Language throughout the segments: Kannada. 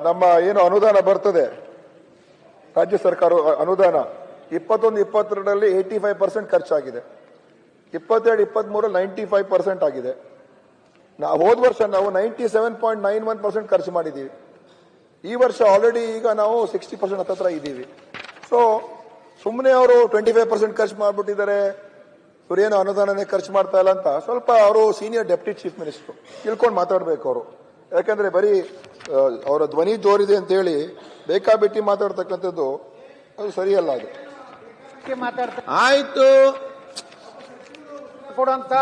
ನಮ್ಮ ಏನು ಅನುದಾನ ಬರ್ತದೆ ರಾಜ್ಯ ಸರ್ಕಾರ ಅನುದಾನ 21-22ರಲ್ಲಿ 85% ಖರ್ಚಾಗಿದೆ. 22-23ರಲ್ಲಿ 95% ಆಗಿದೆ. ಹೋದ ವರ್ಷ ನಾವು 97.91% ಖರ್ಚು ಮಾಡಿದ್ದೀವಿ. ಈ ವರ್ಷ ಆಲ್ರೆಡಿ ಈಗ ನಾವು 60% ಹತ್ರ ಇದ್ದೀವಿ. ಸೊ ಸುಮ್ಮನೆ ಅವರು 25% ಖರ್ಚು ಮಾಡಿಬಿಟ್ಟಿದ್ದಾರೆ, ಇವ್ರೇನು ಅನುದಾನನೇ ಖರ್ಚು ಮಾಡ್ತಾ ಇಲ್ಲ ಅಂತ ಸ್ವಲ್ಪ ಅವರು ಸೀನಿಯರ್ ಡೆಪ್ಟಿ ಚೀಫ್ ಮಿನಿಸ್ಟರ್ ತಿಳ್ಕೊಂಡು ಮಾತಾಡ್ಬೇಕು ಅವರು. ಯಾಕಂದ್ರೆ ಬರೀ ಅವರ ಧ್ವನಿ ಜೋರಿದೆ ಅಂತ ಹೇಳಿ ಬೇಕಾಬಿಟ್ಟಿ ಮಾತಾಡ್ತಕ್ಕಂಥದ್ದು ಅದು ಸರಿಯಲ್ಲ. ಅದು ಆಯ್ತು ಕೊಡುವಂತ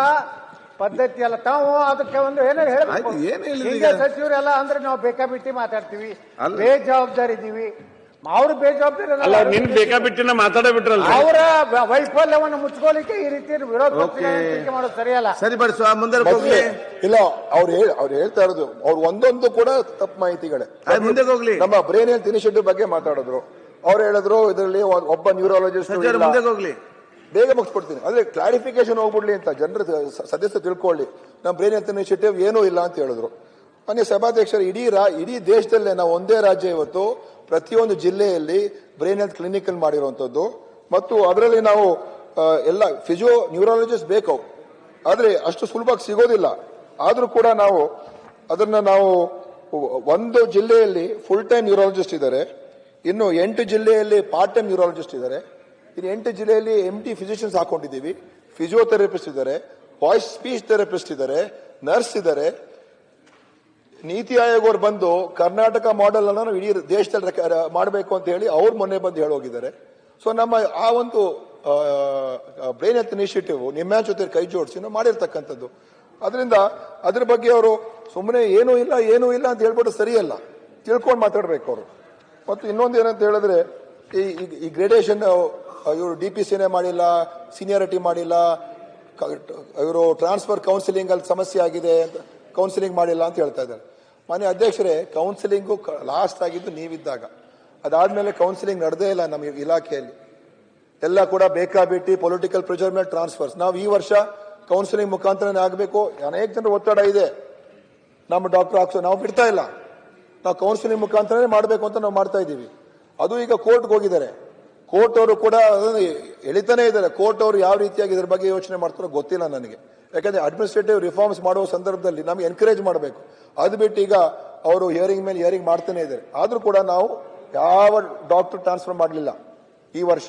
ಪದ್ಧತಿ ಅಲ್ಲ. ತಾವು ಅದಕ್ಕೆ ಒಂದು ಏನೋ ಆಯ್ತು, ಏನ್ ಹೇಳಿದ್ರಿ ಹೇಳಬೇಕು. ಸಚಿವರೆಲ್ಲ ಅಂದ್ರೆ ನಾವು ಬೇಕಾಬಿಟ್ಟಿ ಮಾತಾಡ್ತೀವಿ, ಬೇಜವಾಬ್ದಾರಿ ಇದೀವಿ. ಅವ್ರು ಬೇಜವಾಬ್ದಾರಿ ಅಲ್ಲ, ನಿನ್ ಬೇಕಾಬಿಟ್ಟಿನ ಮಾತಾಡಬಿಟ್ರಲ್ಲ. ಅವರ ವೈಫಲ್ಯವನ್ನು ಮುಚ್ಕೋಲಿಕ್ಕೆ ಈ ರೀತಿ ವಿರೋಧ ಪಕ್ಷ ಮಾಡೋದು ಸರಿಯಲ್ಲ. ಸರಿ ಬಡಿಸುವ ಮುಂದೆ ಹೋಗ್ಲಿ. ಇಲ್ಲ, ಅವ್ರು ಹೇಳ್ತಾ ಇರೋದು ಅವ್ರು ಒಂದೊಂದು ಕೂಡ ತಪ್ಪು ಮಾಹಿತಿಗಳೇ. ಮುಂದೆ ಹೋಗ್ಲಿ. ನಮ್ಮ ಬ್ರೈನ್ ಹೆಲ್ತ್ ಇನಿಷಿಯೇಟಿವ್ ಬಗ್ಗೆ ಮಾತಾಡಿದ್ರು. ಅವ್ರು ಹೇಳಿದ್ರು ಇದರಲ್ಲಿ ಒಬ್ಬ ನ್ಯೂರಾಲಜಿಸ್ಟ್. ಮುಂದೆ ಹೋಗ್ಲಿ, ಬೇಗ ಮುಗಿಸ್ಕೊಡ್ತೀನಿ. ಆದ್ರೆ ಕ್ಲಾರಿಫಿಕೇಶನ್ ಹೋಗ್ಬಿಡ್ಲಿ ಅಂತ ಜನರ ಸದಸ್ಯ ತಿಳ್ಕೊಳ್ಳಿ. ನಮ್ಮ ಬ್ರೈನ್ ಹೆಲ್ತ್ ಇನಿಷಿಯೇಟಿವ್ ಏನೂ ಇಲ್ಲ ಅಂತ ಹೇಳಿದ್ರು. ಮಾನ್ಯ ಸಭಾಧ್ಯಕ್ಷರು, ಇಡೀ ದೇಶದಲ್ಲೇ ನಾವು ಒಂದೇ ರಾಜ್ಯ ಇವತ್ತು ಪ್ರತಿಯೊಂದು ಜಿಲ್ಲೆಯಲ್ಲಿ ಬ್ರೈನ್ ಹೆಲ್ತ್ ಕ್ಲಿನಿಕ್ ಮಾಡಿರುವಂತದ್ದು. ಮತ್ತು ಅದರಲ್ಲಿ ನಾವು ಎಲ್ಲ ಫಿಸಿಯೋ ನ್ಯೂರಾಲಜಿಸ್ಟ್ ಬೇಕು, ಆದ್ರೆ ಅಷ್ಟು ಸುಲಭವಾಗಿ ಸಿಗೋದಿಲ್ಲ. ಆದ್ರೂ ಕೂಡ ನಾವು ಒಂದು ಜಿಲ್ಲೆಯಲ್ಲಿ ಫುಲ್ ಟೈಮ್ ನ್ಯೂರಾಲಜಿಸ್ಟ್ ಇದ್ದಾರೆ, ಇನ್ನು 8 ಜಿಲ್ಲೆಯಲ್ಲಿ ಪಾರ್ಟ್ ಟೈಮ್ ನ್ಯೂರಾಲಜಿಸ್ಟ್ ಇದ್ದಾರೆ, ಇನ್ನು 8 ಜಿಲ್ಲೆಯಲ್ಲಿ MD ಫಿಸಿಷಿಯನ್ಸ್ ಹಾಕೊಂಡಿದ್ದೀವಿ, ಫಿಸಿಯೋಥೆರಪಿಸ್ಟ್ ಇದ್ದಾರೆ, ವಾಯ್ಸ್ ಸ್ಪೀಚ್ ಥೆರಪಿಸ್ಟ್ ಇದ್ದಾರೆ, ನರ್ಸ್ ಇದ್ದಾರೆ. ನೀತಿ ಆಯೋಗ ಅವರು ಬಂದು ಕರ್ನಾಟಕ ಮಾಡೆಲ್ ಅನ್ನು ಇಡೀ ದೇಶದಲ್ಲಿ ಮಾಡಬೇಕು ಅಂತ ಹೇಳಿ ಅವ್ರು ಮೊನ್ನೆ ಬಂದು ಹೇಳೋಗಿದ್ದಾರೆ. ಸೊ ನಮ್ಮ ಆ ಒಂದು ಬ್ರೈನ್ ಹೆಲ್ತ್ ಇನಿಷಿಯೇಟಿವ್ ನಿಮ್ಮ ಜೊತೆ ಕೈ ಜೋಡಿಸಿ ನಾವು ಮಾಡಿರ್ತಕ್ಕಂಥದ್ದು. ಅದರಿಂದ ಅದ್ರ ಬಗ್ಗೆ ಅವರು ಸುಮ್ಮನೆ ಏನೂ ಇಲ್ಲ ಅಂತ ಹೇಳ್ಬಿಟ್ಟು ಸರಿಯಲ್ಲ, ತಿಳ್ಕೊಂಡು ಮಾತಾಡ್ಬೇಕು ಅವರು. ಮತ್ತು ಇನ್ನೊಂದು ಏನಂತ ಹೇಳಿದ್ರೆ, ಈ ಗ್ರೇಡೇಷನ್ ಇವರು DPCನೇ ಮಾಡಿಲ್ಲ, ಸೀನಿಯಾರಿಟಿ ಮಾಡಿಲ್ಲ, ಇವರು ಟ್ರಾನ್ಸ್ಫರ್ ಕೌನ್ಸಿಲಿಂಗ್ ಅಲ್ಲಿ ಸಮಸ್ಯೆ ಆಗಿದೆ ಅಂತ ಕೌನ್ಸಿಲಿಂಗ್ ಮಾಡಿಲ್ಲ ಅಂತ ಹೇಳ್ತಾ ಇದ್ದಾರೆ. ಮಾನ್ಯ ಅಧ್ಯಕ್ಷರೇ, ಕೌನ್ಸಿಲಿಂಗು ಲಾಸ್ಟ್ ಆಗಿದ್ದು ನೀವಿದ್ದಾಗ, ಅದಾದ್ಮೇಲೆ ಕೌನ್ಸಿಲಿಂಗ್ ನಡೆದೇ ಇಲ್ಲ ನಮ್ಮ ಇಲಾಖೆಯಲ್ಲಿ. ಎಲ್ಲ ಕೂಡ ಬೇಕಾಬಿಟ್ಟಿ ಪೊಲಿಟಿಕಲ್ ಪ್ರೆಷರ್ ಮೇಲೆ ಟ್ರಾನ್ಸ್ಫರ್ಸ್. ನಾವು ಈ ವರ್ಷ ಕೌನ್ಸಿಲಿಂಗ್ ಮುಖಾಂತರನೇ ಆಗಬೇಕು. ಅನೇಕ ಜನರ ಒತ್ತಡ ಇದೆ, ನಮ್ಮ ಡಾಕ್ಟರ್ ಹಾಕ್ಸೋ ನಾವು ಬಿಡ್ತಾ ಇಲ್ಲ. ನಾವು ಕೌನ್ಸಿಲಿಂಗ್ ಮುಖಾಂತರನೇ ಮಾಡಬೇಕು ಅಂತ ನಾವು ಮಾಡ್ತಾ ಇದ್ದೀವಿ. ಅದು ಈಗ ಕೋರ್ಟ್ಗೆ ಹೋಗಿದ್ದಾರೆ. ಕೋರ್ಟ್ ಅವರು ಕೂಡ ಅದನ್ನು ಎಳಿತಾನೆ ಇದ್ದಾರೆ. ಕೋರ್ಟ್ ಅವರು ಯಾವ ರೀತಿಯಾಗಿ ಇದ್ರ ಬಗ್ಗೆ ಯೋಚನೆ ಮಾಡ್ತಾರೋ ಗೊತ್ತಿಲ್ಲ ನನಗೆ. ಯಾಕಂದ್ರೆ ಅಡ್ಮಿನಿಸ್ಟ್ರೇಟಿವ್ ರಿಫಾರ್ಮ್ಸ್ ಮಾಡುವ ಸಂದರ್ಭದಲ್ಲಿ ನಮ್ಗೆ ಎನ್ಕರೇಜ್ ಮಾಡಬೇಕು. ಅದು ಬಿಟ್ಟು ಈಗ ಅವರು ಹಿಯರಿಂಗ್ ಮೇಲೆ ಹಿಯರಿಂಗ್ ಮಾಡ್ತಾನೆ ಇದ್ದಾರೆ. ಆದ್ರೂ ಕೂಡ ನಾವು ಯಾವ ಡಾಕ್ಟರ್ ಟ್ರಾನ್ಸ್ಫರ್ ಮಾಡಲಿಲ್ಲ ಈ ವರ್ಷ.